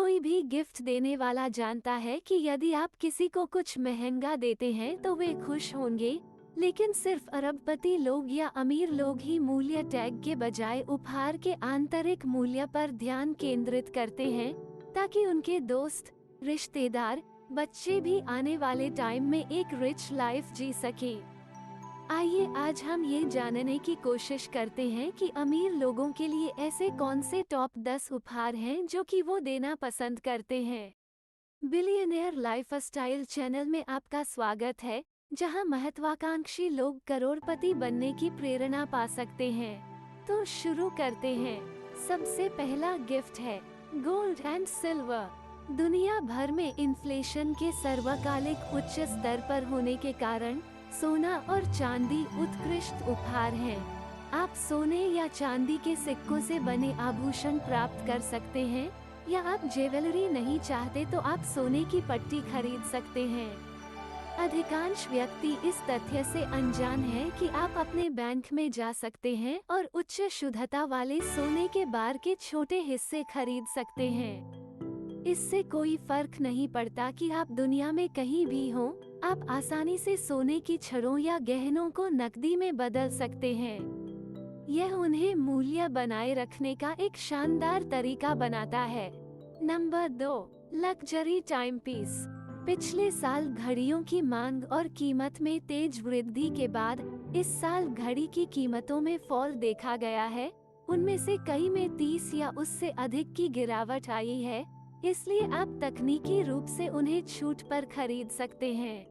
कोई भी गिफ्ट देने वाला जानता है कि यदि आप किसी को कुछ महंगा देते हैं तो वे खुश होंगे, लेकिन सिर्फ अरबपति लोग या अमीर लोग ही मूल्य टैग के बजाय उपहार के आंतरिक मूल्य पर ध्यान केंद्रित करते हैं, ताकि उनके दोस्त, रिश्तेदार, बच्चे भी आने वाले टाइम में एक रिच लाइफ जी सके। आइए आज हम ये जानने की कोशिश करते हैं कि अमीर लोगों के लिए ऐसे कौन से टॉप 10 उपहार हैं जो कि वो देना पसंद करते हैं। बिलियनियर लाइफस्टाइल चैनल में आपका स्वागत है, जहां महत्वाकांक्षी लोग करोड़पति बनने की प्रेरणा पा सकते हैं। तो शुरू करते हैं। सबसे पहला गिफ्ट है गोल्ड एंड सिल्वर। दुनिया भर में इन्फ्लेशन के सर्वकालिक उच्च स्तर पर होने के कारण सोना और चांदी उत्कृष्ट उपहार हैं। आप सोने या चांदी के सिक्कों से बने आभूषण प्राप्त कर सकते हैं, या आप ज्वेलरी नहीं चाहते तो आप सोने की पट्टी खरीद सकते हैं। अधिकांश व्यक्ति इस तथ्य से अनजान है कि आप अपने बैंक में जा सकते हैं और उच्च शुद्धता वाले सोने के बार के छोटे हिस्से खरीद सकते हैं। इससे कोई फर्क नहीं पड़ता कि आप दुनिया में कहीं भी हों, आप आसानी से सोने की छड़ों या गहनों को नकदी में बदल सकते हैं। यह उन्हें मूल्य बनाए रखने का एक शानदार तरीका बनाता है। Number 2, luxury time piece. पिछले साल घड़ियों की मांग और कीमत में तेज वृद्धि के बाद इस साल घड़ी की कीमतों में फॉल देखा गया है। उनमें से कई में 30 या उससे अधिक की गिरावट आई है, इसलिए आप तकनीकी रूप से उन्हें छूट पर खरीद सकते हैं।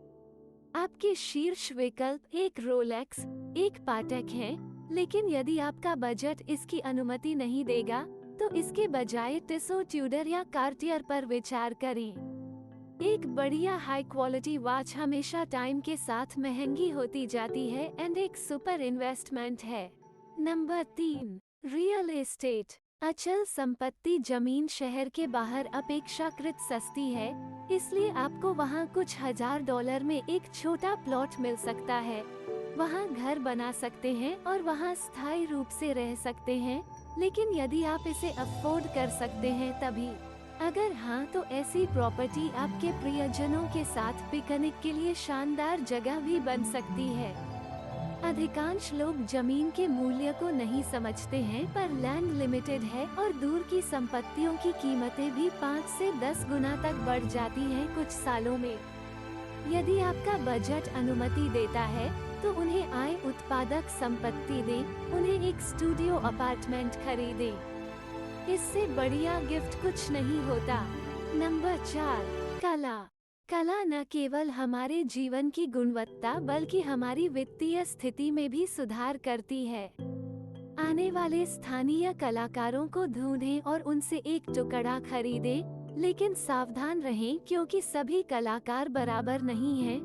आपके शीर्ष विकल्प एक रोलेक्स, एक पाटेक हैं, लेकिन यदि आपका बजट इसकी अनुमति नहीं देगा, तो इसके बजाय टिसो ट्यूडर या कार्टियर पर विचार करें। एक बढ़िया हाई क्वालिटी वॉच हमेशा टाइम के साथ महंगी होती जाती है एंड एक सुपर इन्वेस्टमेंट है। Number 3, real estate. अचल संपत्ति जमीन शहर के बाहर अपेक्षाकृत सस्ती है, इसलिए आपको वहां कुछ $1000 में एक छोटा प्लॉट मिल सकता है। वहां घर बना सकते हैं और वहां स्थायी रूप से रह सकते हैं, लेकिन यदि आप इसे अफोर्ड कर सकते हैं तभी। अगर हाँ, तो ऐसी प्रॉपर्टी आपके प्रियजनों के साथ पिकनिक के लिए शानदार जगह भी बन सकती है। अधिकांश लोग जमीन के मूल्य को नहीं समझते हैं, पर लैंड लिमिटेड है और दूर की संपत्तियों की कीमतें भी 5 से 10 गुना तक बढ़ जाती हैं कुछ सालों में। यदि आपका बजट अनुमति देता है, तो उन्हें आय उत्पादक संपत्ति दें, उन्हें एक स्टूडियो अपार्टमेंट खरीदें। इससे बढ़िया गिफ्ट कुछ नहीं होता। नंबर 4, कला। कला न केवल हमारे जीवन की गुणवत्ता बल्कि हमारी वित्तीय स्थिति में भी सुधार करती है। आने वाले स्थानीय कलाकारों को ढूंढें और उनसे एक टुकड़ा खरीदें, लेकिन सावधान रहें क्योंकि सभी कलाकार बराबर नहीं हैं।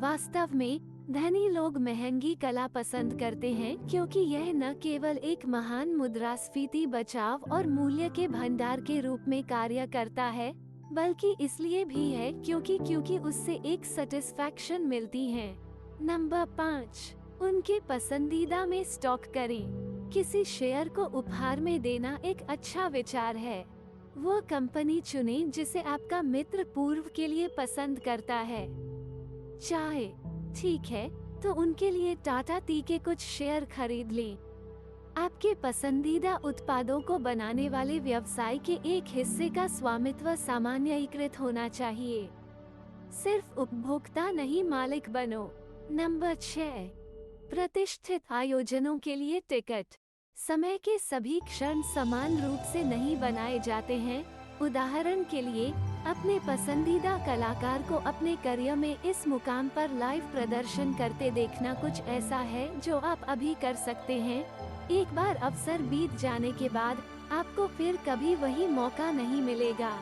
वास्तव में धनी लोग महंगी कला पसंद करते हैं क्योंकि यह न केवल एक महान मुद्रास्फीति बचाव और मूल्य के भंडार के रूप में कार्य करता है, बल्कि इसलिए भी है क्योंकि उससे एक सेटिस्फैक्शन मिलती है। नंबर 5, उनके पसंदीदा में स्टॉक करें। किसी शेयर को उपहार में देना एक अच्छा विचार है। वो कंपनी चुनें जिसे आपका मित्र पूर्व के लिए पसंद करता है। चाहे ठीक है, तो उनके लिए टाटा टी के कुछ शेयर खरीद लें। आपके पसंदीदा उत्पादों को बनाने वाले व्यवसाय के एक हिस्से का स्वामित्व सामान्यीकृत होना चाहिए। सिर्फ उपभोक्ता नहीं, मालिक बनो। नंबर 6, प्रतिष्ठित आयोजनों के लिए टिकट। समय के सभी क्षण समान रूप से नहीं बनाए जाते हैं। उदाहरण के लिए, अपने पसंदीदा कलाकार को अपने करियर में इस मुकाम पर लाइव प्रदर्शन करते देखना कुछ ऐसा है जो आप अभी कर सकते हैं। एक बार अवसर बीत जाने के बाद आपको फिर कभी वही मौका नहीं मिलेगा।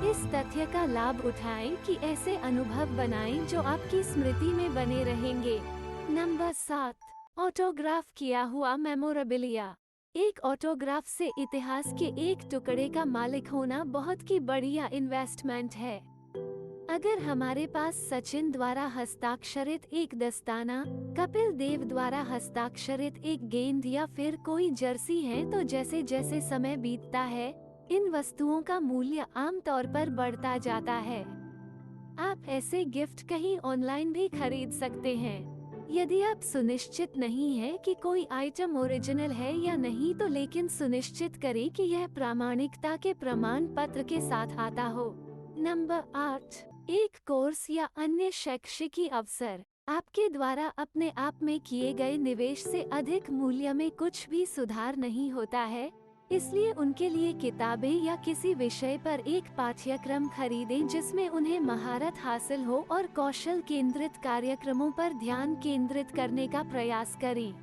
इस तथ्य का लाभ उठाएं कि ऐसे अनुभव बनाएं जो आपकी स्मृति में बने रहेंगे। नंबर 7, ऑटोग्राफ किया हुआ मेमोरेबिलिया। एक ऑटोग्राफ से इतिहास के एक टुकड़े का मालिक होना बहुत ही बढ़िया इन्वेस्टमेंट है। अगर हमारे पास सचिन द्वारा हस्ताक्षरित एक दस्ताना, कपिल देव द्वारा हस्ताक्षरित एक गेंद या फिर कोई जर्सी है, तो जैसे जैसे समय बीतता है इन वस्तुओं का मूल्य आमतौर पर बढ़ता जाता है। आप ऐसे गिफ्ट कहीं ऑनलाइन भी खरीद सकते हैं। यदि आप सुनिश्चित नहीं हैं कि कोई आइटम ओरिजिनल है या नहीं, तो लेकिन सुनिश्चित करें कि यह प्रामाणिकता के प्रमाण पत्र के साथ आता हो। नंबर 8, एक कोर्स या अन्य शैक्षिकी अवसर। आपके द्वारा अपने आप में किए गए निवेश से अधिक मूल्य में कुछ भी सुधार नहीं होता है, इसलिए उनके लिए किताबें या किसी विषय पर एक पाठ्यक्रम खरीदें जिसमें उन्हें महारत हासिल हो और कौशल केंद्रित कार्यक्रमों पर ध्यान केंद्रित करने का प्रयास करें।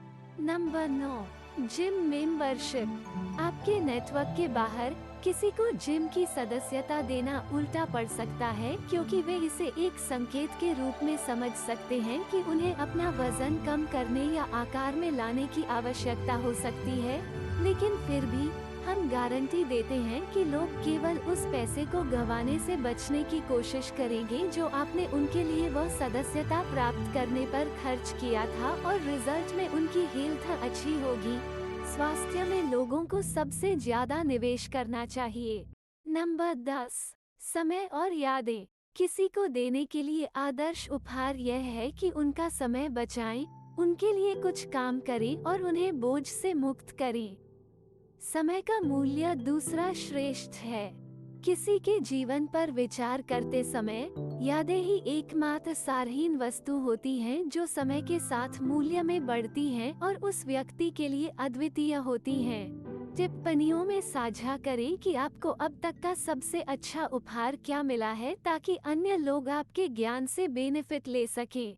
Number 9, gym membership. आपके नेटवर्क के बाहर किसी को जिम की सदस्यता देना उल्टा पड़ सकता है, क्योंकि वे इसे एक संकेत के रूप में समझ सकते हैं कि उन्हें अपना वजन कम करने या आकार में लाने की आवश्यकता हो सकती है। लेकिन फिर भी हम गारंटी देते हैं कि लोग केवल उस पैसे को गंवाने से बचने की कोशिश करेंगे जो आपने उनके लिए वह सदस्यता प्राप्त करने पर खर्च किया था, और रिजल्ट में उनकी हेल्थ अच्छी होगी। स्वास्थ्य में लोगों को सबसे ज्यादा निवेश करना चाहिए। नंबर 10, समय और यादें। किसी को देने के लिए आदर्श उपहार यह है कि उनका समय बचाएं, उनके लिए कुछ काम करें और उन्हें बोझ से मुक्त करें। समय का मूल्य दूसरा श्रेष्ठ है। किसी के जीवन पर विचार करते समय यादें ही एकमात्र सारहीन वस्तु होती हैं जो समय के साथ मूल्य में बढ़ती हैं और उस व्यक्ति के लिए अद्वितीय होती हैं। टिप्पणियों में साझा करें कि आपको अब तक का सबसे अच्छा उपहार क्या मिला है, ताकि अन्य लोग आपके ज्ञान से बेनिफिट ले सकें।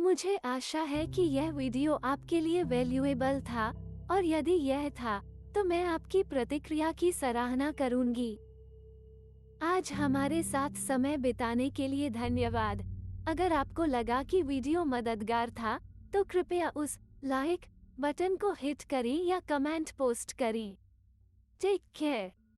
मुझे आशा है कि यह वीडियो आपके लिए वैल्यूएबल था, और यदि यह था तो मैं आपकी प्रतिक्रिया की सराहना करूंगी। आज हमारे साथ समय बिताने के लिए धन्यवाद। अगर आपको लगा कि वीडियो मददगार था, तो कृपया उस लाइक बटन को हिट करें या कमेंट पोस्ट करें। Take care.